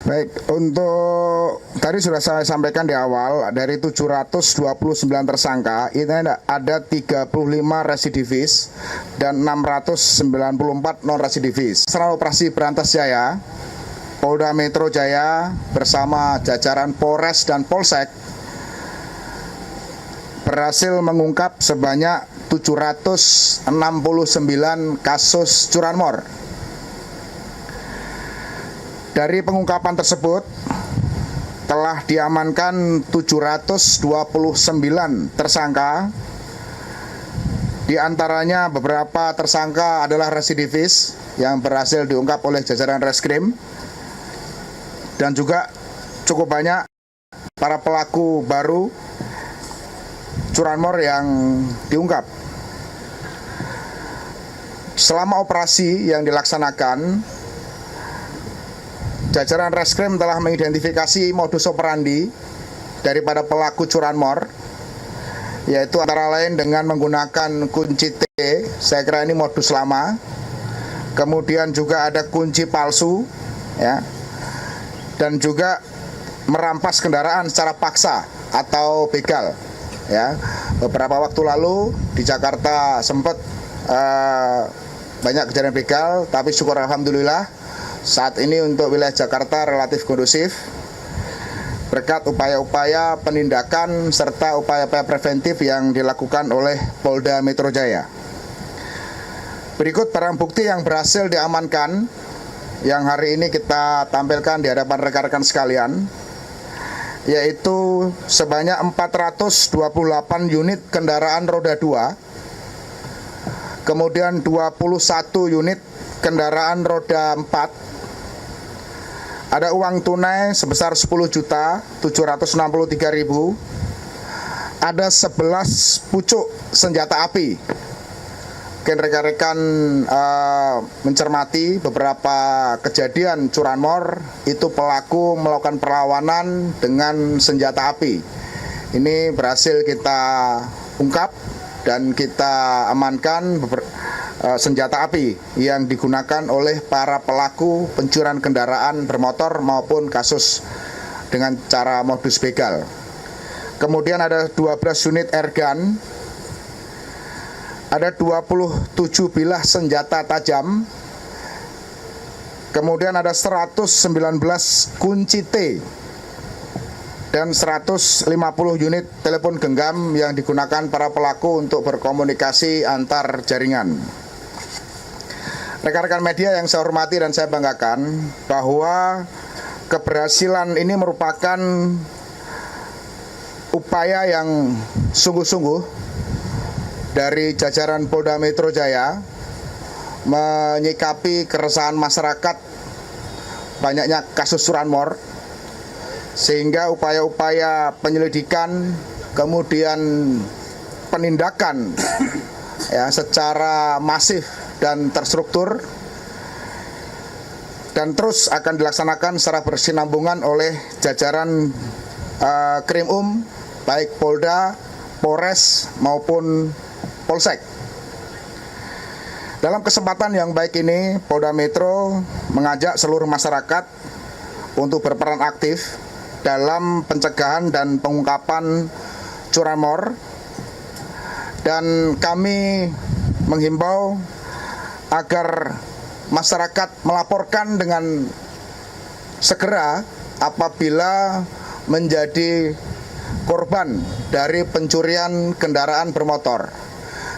Baik, untuk tadi sudah saya sampaikan di awal, dari 729 tersangka, ini ada 35 residivis dan 694 non-residivis. Setelah operasi Berantas Jaya, Polda Metro Jaya bersama jajaran Polres dan Polsek berhasil mengungkap sebanyak 769 kasus curanmor. Dari pengungkapan tersebut telah diamankan 729 tersangka. Di antaranya beberapa tersangka adalah residivis yang berhasil diungkap oleh jajaran Reskrim, dan juga cukup banyak para pelaku baru curanmor yang diungkap. Selama operasi yang dilaksanakan, jajaran Reskrim telah mengidentifikasi modus operandi daripada pelaku curanmor, yaitu antara lain dengan menggunakan kunci T, saya kira ini modus lama. Kemudian juga ada kunci palsu, ya, dan juga merampas kendaraan secara paksa atau begal. Ya, beberapa waktu lalu di Jakarta sempat banyak kejadian begal, tapi syukur alhamdulillah saat ini untuk wilayah Jakarta relatif kondusif berkat upaya-upaya penindakan serta upaya-upaya preventif yang dilakukan oleh Polda Metro Jaya. Berikut barang bukti yang berhasil diamankan yang hari ini kita tampilkan di hadapan rekan-rekan sekalian, yaitu sebanyak 428 unit kendaraan roda 2, kemudian 21 unit kendaraan roda 4, ada uang tunai sebesar 10.763.000, ada 11 pucuk senjata api. Mungkin rekan-rekan mencermati beberapa kejadian curanmor itu pelaku melakukan perlawanan dengan senjata api. Ini berhasil kita ungkap dan kita amankan senjata api yang digunakan oleh para pelaku pencurian kendaraan bermotor maupun kasus dengan cara modus begal. Kemudian ada 12 unit airgun, ada 27 bilah senjata tajam, kemudian ada 119 kunci T, dan 150 unit telepon genggam yang digunakan para pelaku untuk berkomunikasi antar jaringan. Rekan-rekan media yang saya hormati dan saya banggakan, bahwa keberhasilan ini merupakan upaya yang sungguh-sungguh dari jajaran Polda Metro Jaya menyikapi keresahan masyarakat banyaknya kasus curanmor, sehingga upaya-upaya penyelidikan kemudian penindakan ya secara masif dan terstruktur dan terus akan dilaksanakan secara bersinambungan oleh jajaran Krimum, baik Polda, Polres maupun Polsek. Dalam kesempatan yang baik ini, Polda Metro mengajak seluruh masyarakat untuk berperan aktif dalam pencegahan dan pengungkapan curanmor, dan kami menghimbau agar masyarakat melaporkan dengan segera apabila menjadi korban dari pencurian kendaraan bermotor.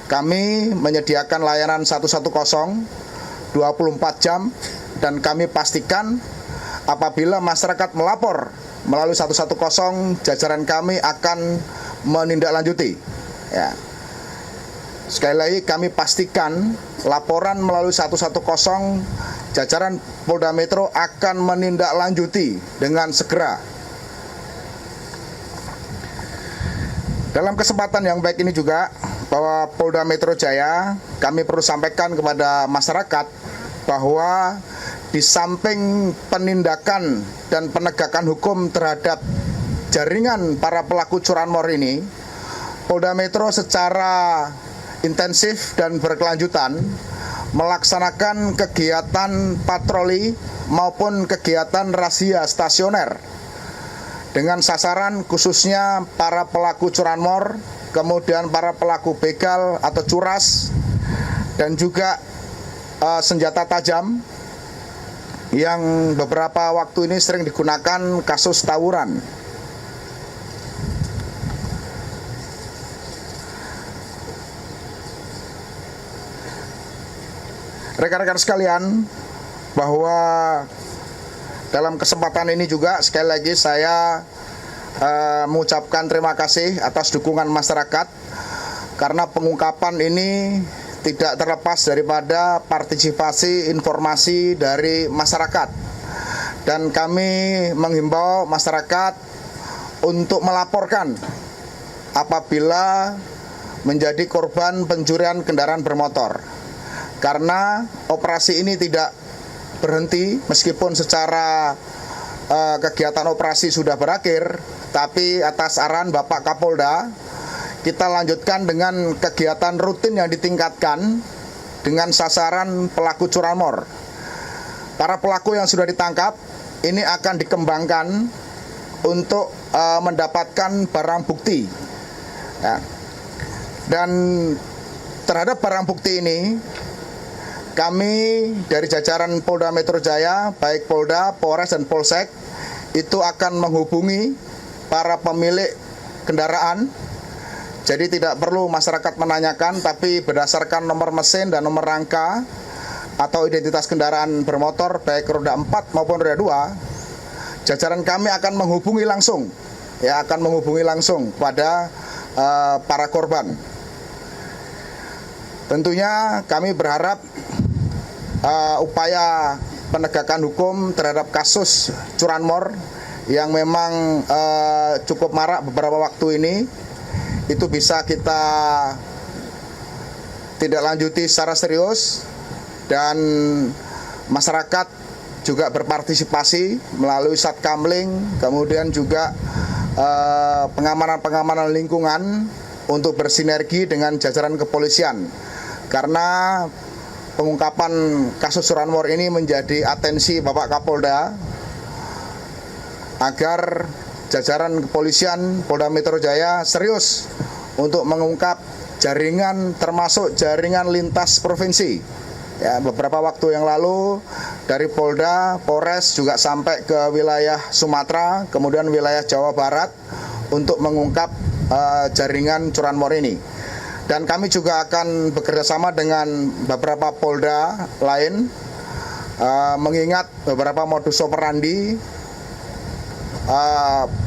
Kami menyediakan layanan 110 24 jam, dan kami pastikan apabila masyarakat melapor melalui 110, jajaran kami akan menindaklanjuti. Ya. Sekali lagi kami pastikan laporan melalui 110, jajaran Polda Metro akan menindaklanjuti dengan segera. Dalam kesempatan yang baik ini juga, bahwa Polda Metro Jaya, kami perlu sampaikan kepada masyarakat bahwa di samping penindakan dan penegakan hukum terhadap jaringan para pelaku curanmor ini, Polda Metro secara intensif dan berkelanjutan melaksanakan kegiatan patroli maupun kegiatan razia stasioner dengan sasaran khususnya para pelaku curanmor, kemudian para pelaku begal atau curas, dan juga senjata tajam yang beberapa waktu ini sering digunakan kasus tawuran. Rekan-rekan sekalian, bahwa dalam kesempatan ini juga sekali lagi saya mengucapkan terima kasih atas dukungan masyarakat, karena pengungkapan ini tidak terlepas daripada partisipasi informasi dari masyarakat, dan kami menghimbau masyarakat untuk melaporkan apabila menjadi korban pencurian kendaraan bermotor, karena operasi ini tidak berhenti meskipun secara kegiatan operasi sudah berakhir, tapi atas arahan Bapak Kapolda kita lanjutkan dengan kegiatan rutin yang ditingkatkan dengan sasaran pelaku curanmor. Para pelaku yang sudah ditangkap ini akan dikembangkan untuk mendapatkan barang bukti, ya. Dan terhadap barang bukti ini kami dari jajaran Polda Metro Jaya, baik Polda, Polres, dan Polsek, itu akan menghubungi para pemilik kendaraan. Jadi tidak perlu masyarakat menanyakan, tapi berdasarkan nomor mesin dan nomor rangka atau identitas kendaraan bermotor, baik roda 4 maupun roda 2, jajaran kami akan menghubungi langsung, ya, akan menghubungi langsung pada para korban. Tentunya kami berharap upaya penegakan hukum terhadap kasus curanmor yang memang cukup marak beberapa waktu ini itu bisa kita tidak lanjuti secara serius, dan masyarakat juga berpartisipasi melalui satkamling, kemudian juga pengamanan lingkungan untuk bersinergi dengan jajaran kepolisian, karena pengungkapan kasus curanmor ini menjadi atensi Bapak Kapolda agar jajaran kepolisian Polda Metro Jaya serius untuk mengungkap jaringan, termasuk jaringan lintas provinsi. Ya, beberapa waktu yang lalu dari Polda, Polres juga sampai ke wilayah Sumatera, kemudian wilayah Jawa Barat untuk mengungkap jaringan curanmor ini. Dan kami juga akan bekerjasama dengan beberapa Polda lain, mengingat beberapa modus operandi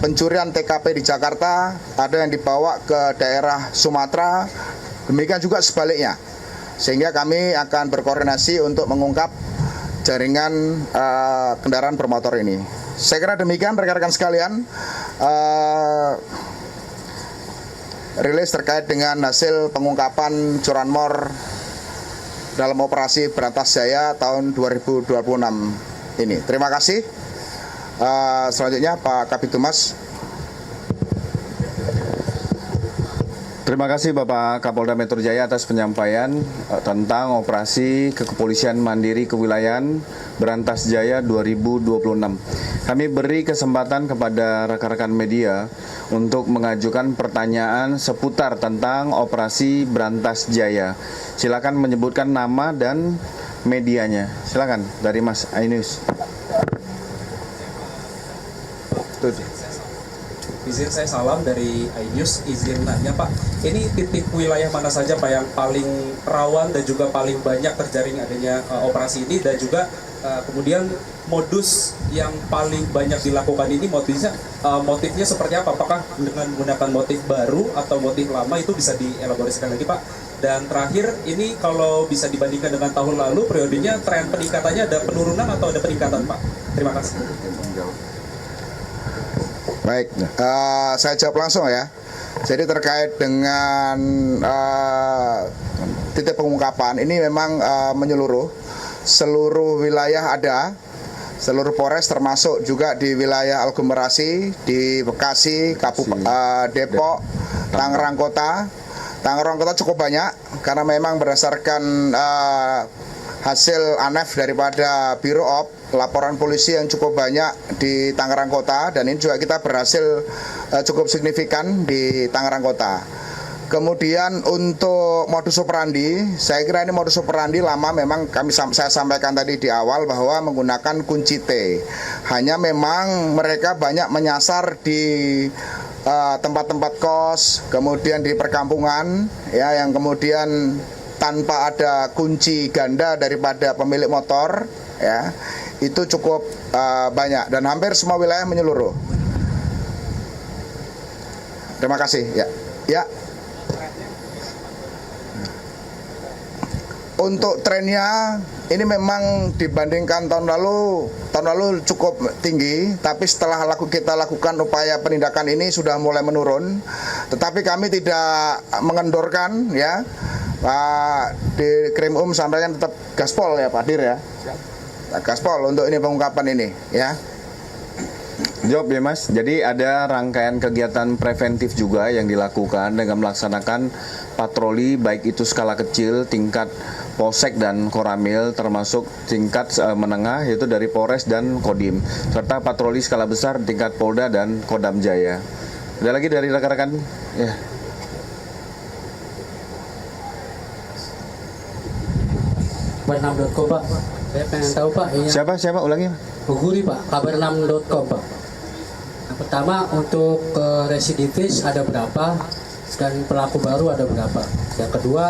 pencurian TKP di Jakarta ada yang dibawa ke daerah Sumatera, demikian juga sebaliknya. Sehingga kami akan berkoordinasi untuk mengungkap jaringan kendaraan bermotor ini. Saya kira demikian rekan-rekan sekalian. Rilis terkait dengan hasil pengungkapan curanmor dalam operasi Berantas Jaya tahun 2026 ini. Terima kasih. Selanjutnya Pak Kabitumas. Terima kasih Bapak Kapolda Metro Jaya atas penyampaian tentang operasi kepolisian mandiri kewilayahan Berantas Jaya 2026. Kami beri kesempatan kepada rekan-rekan media untuk mengajukan pertanyaan seputar tentang operasi Berantas Jaya. Silakan menyebutkan nama dan medianya. Silakan dari Mas Ainus. Izin saya salam dari iNews, izin nanya Pak, ini titik wilayah mana saja Pak yang paling rawan dan juga paling banyak terjaring adanya operasi ini, dan juga kemudian modus yang paling banyak dilakukan ini motifnya seperti apa? Apakah dengan menggunakan motif baru atau motif lama, itu bisa dielaborasikan lagi Pak? Dan terakhir, ini kalau bisa dibandingkan dengan tahun lalu, periodenya tren peningkatannya ada penurunan atau ada peningkatan Pak? Terima kasih. Baik, saya jawab langsung ya. Jadi terkait dengan titik pengungkapan ini memang menyeluruh, seluruh wilayah ada, seluruh Polres termasuk juga di wilayah aglomerasi di Bekasi, Depok, Tangerang Kota. Tangerang Kota cukup banyak karena memang berdasarkan hasil ANEF daripada Biro Op, laporan polisi yang cukup banyak di Tangerang Kota, dan ini juga kita berhasil cukup signifikan di Tangerang Kota. Kemudian untuk modus operandi, saya kira ini modus operandi lama memang saya sampaikan tadi di awal bahwa menggunakan kunci T. Hanya memang mereka banyak menyasar di tempat-tempat kos, kemudian di perkampungan, ya, yang kemudian tanpa ada kunci ganda daripada pemilik motor, ya, itu cukup banyak dan hampir semua wilayah menyeluruh. Terima kasih. Ya. Untuk trennya ini memang dibandingkan tahun lalu cukup tinggi, tapi setelah kita lakukan upaya penindakan ini sudah mulai menurun. Tetapi kami tidak mengendorkan, ya. Pak di Krimum sampaikan tetap gaspol ya Pak Dir, ya. Gaspol untuk ini pengungkapan ini, ya. Jawab ya Mas. Jadi ada rangkaian kegiatan preventif juga yang dilakukan dengan melaksanakan patroli baik itu skala kecil tingkat Polsek dan Koramil, termasuk tingkat menengah yaitu dari Polres dan Kodim, serta patroli skala besar tingkat Polda dan Kodam Jaya. Ada lagi dari rekan-rekan? Ya. Kabar6.com Pak. Saya pengen tahu Pak. Siapa ulangi? Bu Guri Pak. Kabar6.com Pak. Yang pertama untuk residivis ada berapa dan pelaku baru ada berapa. Yang kedua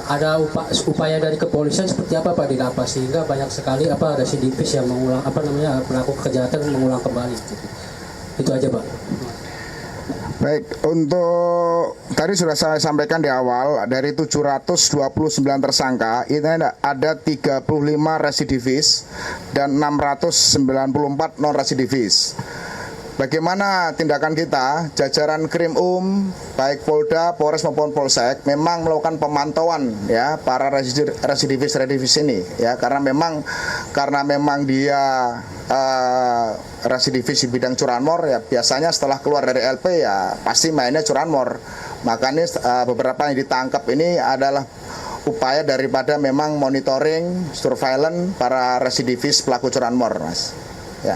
ada upaya dari kepolisian seperti apa Pak di lapas sehingga banyak sekali residivis yang mengulang pelaku kejahatan mengulang kembali. Itu aja Pak. Baik, untuk tadi sudah saya sampaikan di awal, dari 729 tersangka ini ada 35 residivis dan 694 non residivis. Bagaimana tindakan kita? Jajaran Krimum, baik Polda, Polres maupun Polsek, memang melakukan pemantauan ya para residivis ini, ya karena memang dia residivis di bidang curanmor, ya biasanya setelah keluar dari LP ya pasti mainnya curanmor. Makanya beberapa yang ditangkap ini adalah upaya daripada memang monitoring, surveillance para residivis pelaku curanmor, Mas. Ya.